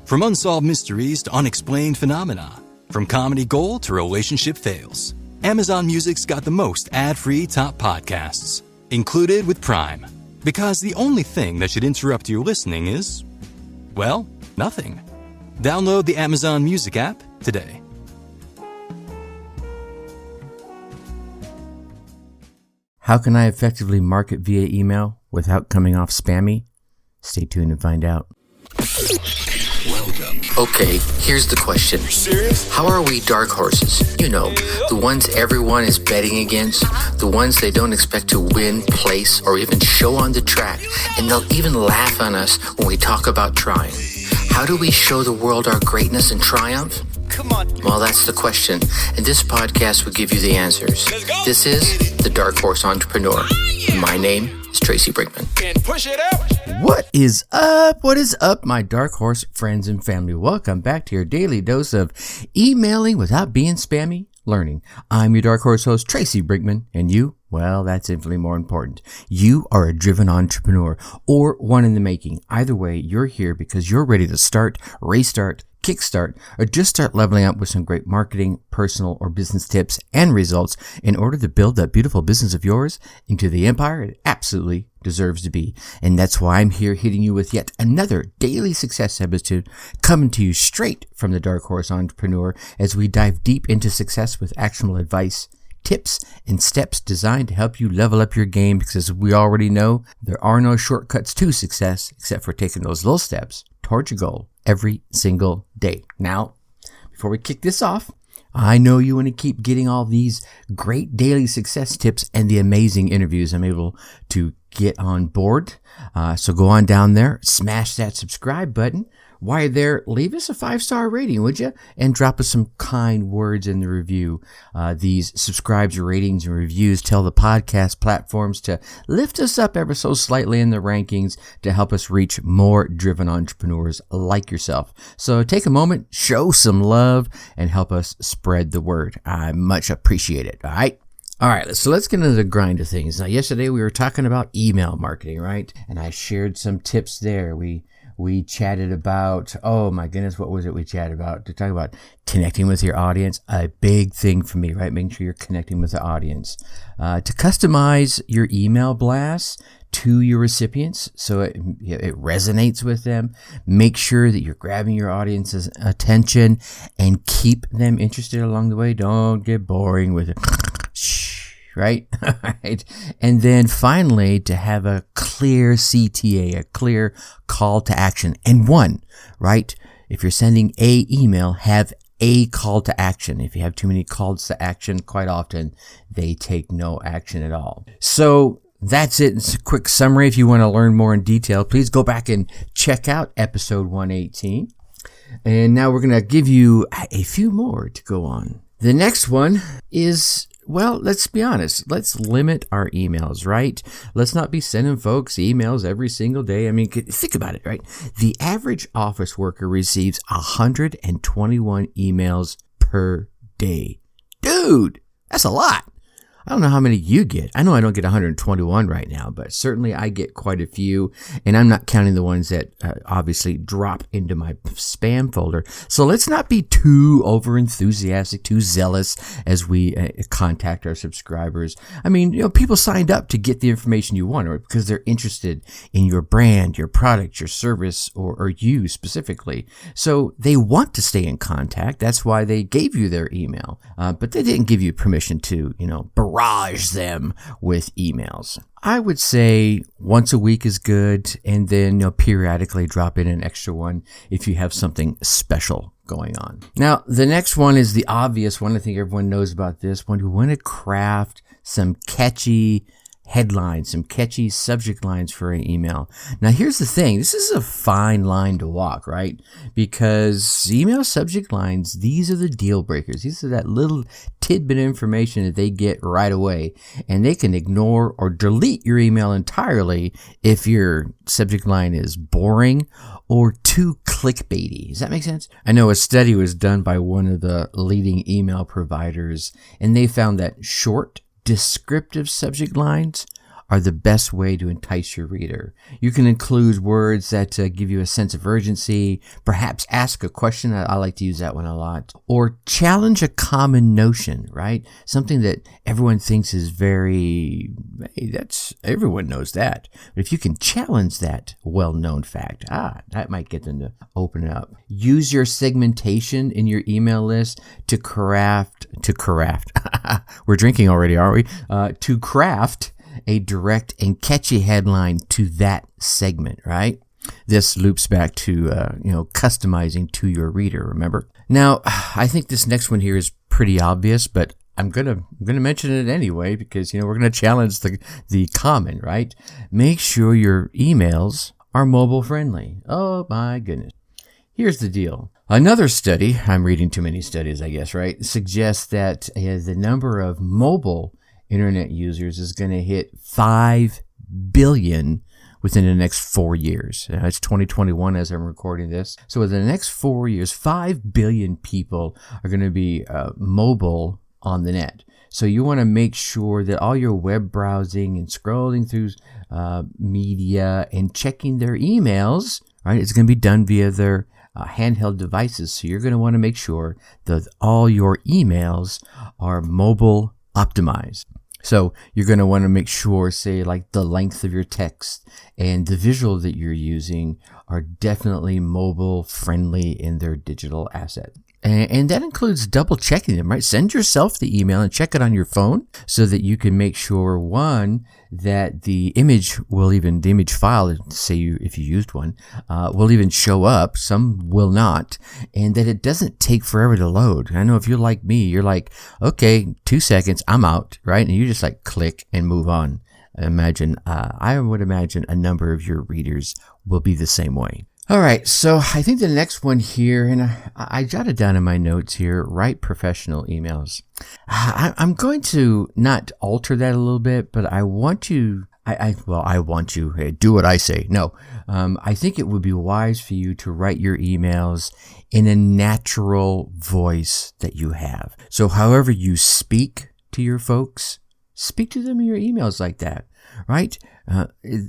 From unsolved mysteries to unexplained phenomena, from comedy gold to relationship fails, Amazon Music's got the most ad-free top podcasts, included with Prime. Because the only thing that should interrupt your listening is, well, nothing. Download the Amazon Music app today. How can I effectively market via email without coming off spammy? Stay tuned and find out. Welcome. Okay, here's the question. Are you serious? How are we dark horses? You know, the ones everyone is betting against, the ones they don't expect to win, place, or even show on the track, and they'll even laugh on us when we talk about trying. How do we show the world our greatness and triumph? Come on. Well, that's the question, and this podcast will give you the answers. Let's go. This is The Dark Horse Entrepreneur. My name is Tracy Brinkman. And push it out. What is up? What is up, my Dark Horse friends and family? Welcome back to your daily dose of emailing without being spammy learning. I'm your Dark Horse host, Tracy Brinkman, and you, well, that's infinitely more important. You are a driven entrepreneur or one in the making. Either way, you're here because you're ready to start, restart, kickstart, or just start leveling up with some great marketing, personal, or business tips and results in order to build that beautiful business of yours into the empire it absolutely deserves to be. And that's why I'm here hitting you with yet another daily success episode coming to you straight from the Dark Horse Entrepreneur as we dive deep into success with actionable advice, tips, and steps designed to help you level up your game, because as we already know, there are no shortcuts to success except for taking those little steps towards your goal every single day. Now, before we kick this off, I know you want to keep getting all these great daily success tips and the amazing interviews I'm able to get on board. So go on down there, smash that subscribe button. While you're there, leave us a 5-star rating, would you? And drop us some kind words in the review. These subscribes, ratings, and reviews tell the podcast platforms to lift us up ever so slightly in the rankings to help us reach more driven entrepreneurs like yourself. So take a moment, show some love, and help us spread the word. I much appreciate it, all right? All right, so let's get into the grind of things. Now, yesterday we were talking about email marketing, right? And I shared some tips there. We chatted about, oh my goodness, what was it we chatted about? To talk about connecting with your audience, a big thing for me, right? Making sure you're connecting with the audience. To customize your email blasts to your recipients so it resonates with them. Make sure that you're grabbing your audience's attention and keep them interested along the way. Don't get boring with it. Right? Right. And then finally, to have a clear CTA, a clear call to action. And one, right? If you're sending a email, have a call to action. If you have too many calls to action, quite often they take no action at all. So that's it. It's a quick summary. If you want to learn more in detail, please go back and check out episode 118. And now we're going to give you a few more to go on. The next one is, well, let's be honest. Let's limit our emails, right? Let's not be sending folks emails every single day. I mean, think about it, right? The average office worker receives 121 emails per day. Dude, that's a lot. I don't know how many you get. I know I don't get 121 right now, but certainly I get quite a few, and I'm not counting the ones that obviously drop into my spam folder. So let's not be too over-enthusiastic, too zealous as we contact our subscribers. I mean, people signed up to get the information you want, or because they're interested in your brand, your product, your service, or you specifically. So they want to stay in contact. That's why they gave you their email, but they didn't give you permission to, barrage them with emails. I would say once a week is good, and then periodically drop in an extra one if you have something special going on. Now, the next one is the obvious one. I think everyone knows about this one. You want to craft some catchy headlines, some catchy subject lines for an email. Now, here's the thing. This is a fine line to walk, right? Because email subject lines, these are the deal breakers. These are that little tidbit of information that they get right away, and they can ignore or delete your email entirely if your subject line is boring or too clickbaity. Does that make sense? I know a study was done by one of the leading email providers, and they found that short, descriptive subject lines are the best way to entice your reader. You can include words that give you a sense of urgency, perhaps ask a question. I like to use that one a lot. Or challenge a common notion, right? Something that everyone thinks is everyone knows that. But if you can challenge that well-known fact, that might get them to open up. Use your segmentation in your email list to craft. We're drinking already, aren't we? To craft a direct and catchy headline to that segment, right? This loops back to, customizing to your reader, remember? Now, I think this next one here is pretty obvious, but I'm gonna mention it anyway because, we're gonna challenge the common, right? Make sure your emails are mobile friendly. Oh my goodness. Here's the deal. Another study, I'm reading too many studies, I guess, right, suggests that the number of mobile internet users is going to hit 5 billion within the next 4 years. It's 2021 as I'm recording this. So within the next 4 years, 5 billion people are going to be mobile on the net. So you want to make sure that all your web browsing and scrolling through media and checking their emails, right, it's going to be done via their handheld devices. So you're going to want to make sure that all your emails are mobile optimized. So you're going to want to make sure, say, like the length of your text and the visual that you're using are definitely mobile friendly in their digital asset. And that includes double checking them, right? Send yourself the email and check it on your phone so that you can make sure, one, that the image file, say if you used one, will even show up. Some will not. And that it doesn't take forever to load. I know if you're like me, you're like, okay, 2 seconds, I'm out, right? And you just like click and move on. I would imagine a number of your readers will be the same way. All right, so I think the next one here, and I jotted down in my notes here, write professional emails. I'm going to not alter that a little bit, but I want you, hey, do what I say. No, I think it would be wise for you to write your emails in a natural voice that you have. So however you speak to your folks, speak to them in your emails like that, right?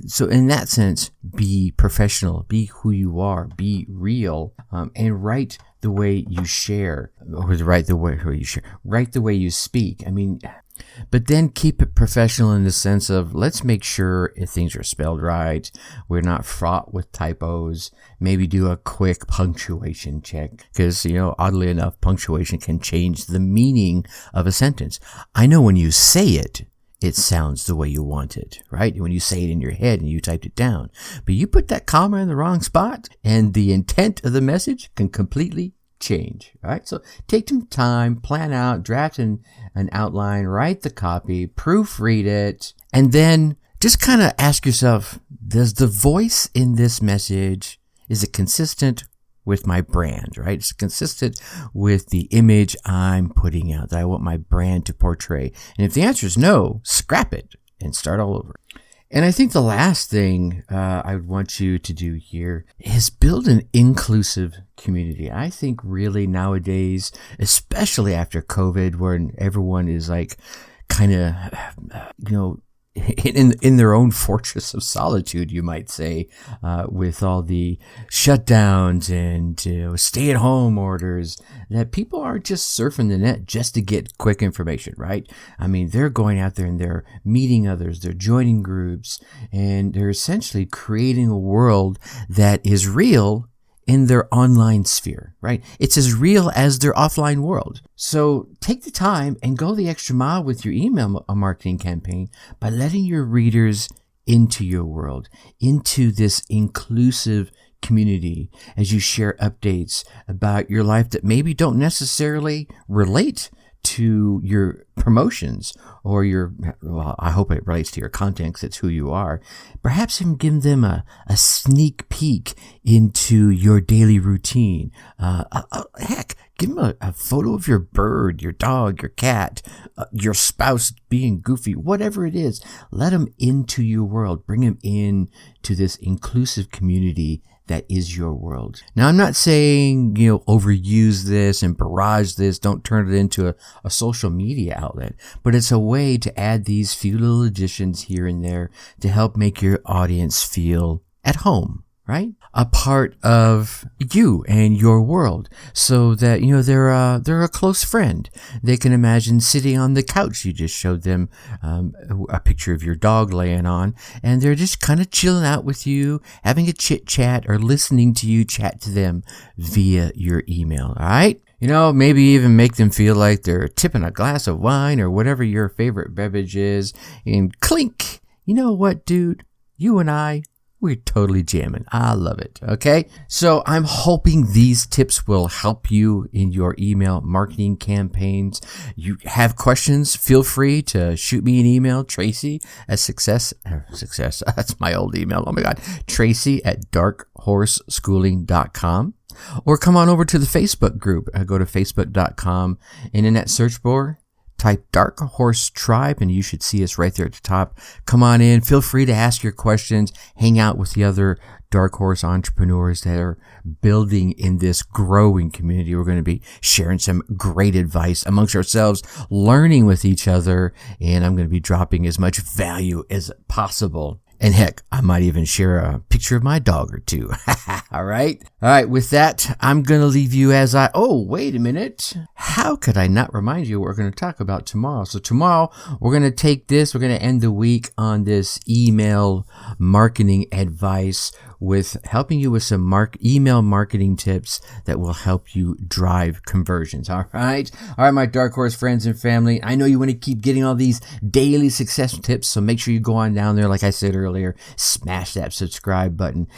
So in that sense, be professional, be who you are, be real, and write the way you share, or write the way you speak. But then keep it professional in the sense of, let's make sure if things are spelled right, we're not fraught with typos, maybe do a quick punctuation check, because, oddly enough, punctuation can change the meaning of a sentence. I know when you say it sounds the way you want it, right? When you say it in your head and you typed it down. But you put that comma in the wrong spot and the intent of the message can completely change, right? So take some time, plan out, draft an outline, write the copy, proofread it, and then just kind of ask yourself, does the voice in this message, is it consistent with my brand, right? It's consistent with the image I'm putting out that I want my brand to portray. And if the answer is no, scrap it and start all over. And I think the last thing I would want you to do here is build an inclusive community. I think really nowadays, especially after COVID, when everyone is like kind of, in their own fortress of solitude, you might say, with all the shutdowns and stay-at-home orders, that people aren't just surfing the net just to get quick information, right? They're going out there and they're meeting others, they're joining groups, and they're essentially creating a world that is real in their online sphere, right? It's as real as their offline world. So take the time and go the extra mile with your email marketing campaign by letting your readers into your world, into this inclusive community as you share updates about your life that maybe don't necessarily relate to your promotions or I hope it relates to your content because it's who you are. Perhaps even give them a sneak peek into your daily routine. Heck, give them a photo of your bird, your dog, your cat, your spouse being goofy, whatever it is. Let them into your world. Bring them in to this inclusive community that is your world. Now, I'm not saying, overuse this and barrage this. Don't turn it into a social media outlet, but it's a way to add these few little additions here and there to help make your audience feel at home, right? A part of you and your world, so that, they're a close friend. They can imagine sitting on the couch you just showed them a picture of your dog laying on, and they're just kind of chilling out with you, having a chit chat or listening to you chat to them via your email. All right. Maybe even make them feel like they're tipping a glass of wine or whatever your favorite beverage is, and clink. You know what, dude? You and I, we're totally jamming. I love it. Okay. So I'm hoping these tips will help you in your email marketing campaigns. You have questions, feel free to shoot me an email, Tracy at success. That's my old email. Oh my God. Tracy at darkhorseschooling.com, or come on over to the Facebook group. Go to facebook.com, and in that search bar, type Dark Horse Tribe, and you should see us right there at the top. Come on in. Feel free to ask your questions. Hang out with the other Dark Horse entrepreneurs that are building in this growing community. We're going to be sharing some great advice amongst ourselves, learning with each other, and I'm going to be dropping as much value as possible. And heck, I might even share a picture of my dog or two. All right. With that, I'm going to leave you wait a minute. How could I not remind you what we're going to talk about tomorrow? So tomorrow, we're going to end the week on this email marketing advice, with helping you with some email marketing tips that will help you drive conversions. All right, my Dark Horse friends and family. I know you want to keep getting all these daily success tips, so make sure you go on down there. Like I said earlier, smash that subscribe button.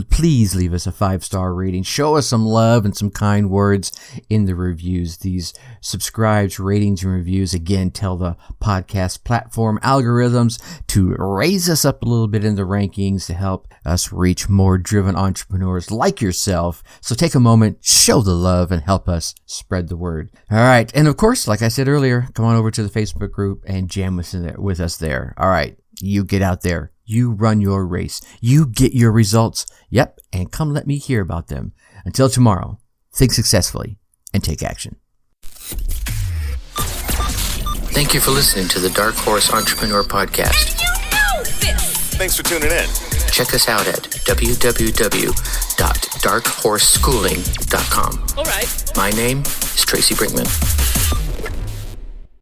Please leave us a 5-star rating. Show us some love and some kind words in the reviews. These subscribes, ratings, and reviews, again, tell the podcast platform algorithms to raise us up a little bit in the rankings to help us reach more driven entrepreneurs like yourself. So take a moment, show the love, and help us spread the word. All right. And of course, like I said earlier, come on over to the Facebook group and jam with us there. All right. You get out there. You run your race. You get your results. Yep. And come let me hear about them. Until tomorrow, think successfully and take action. Thank you for listening to the Dark Horse Entrepreneur Podcast. Thanks for tuning in. Check us out at www.darkhorseschooling.com. All right. My name is Tracy Brinkman.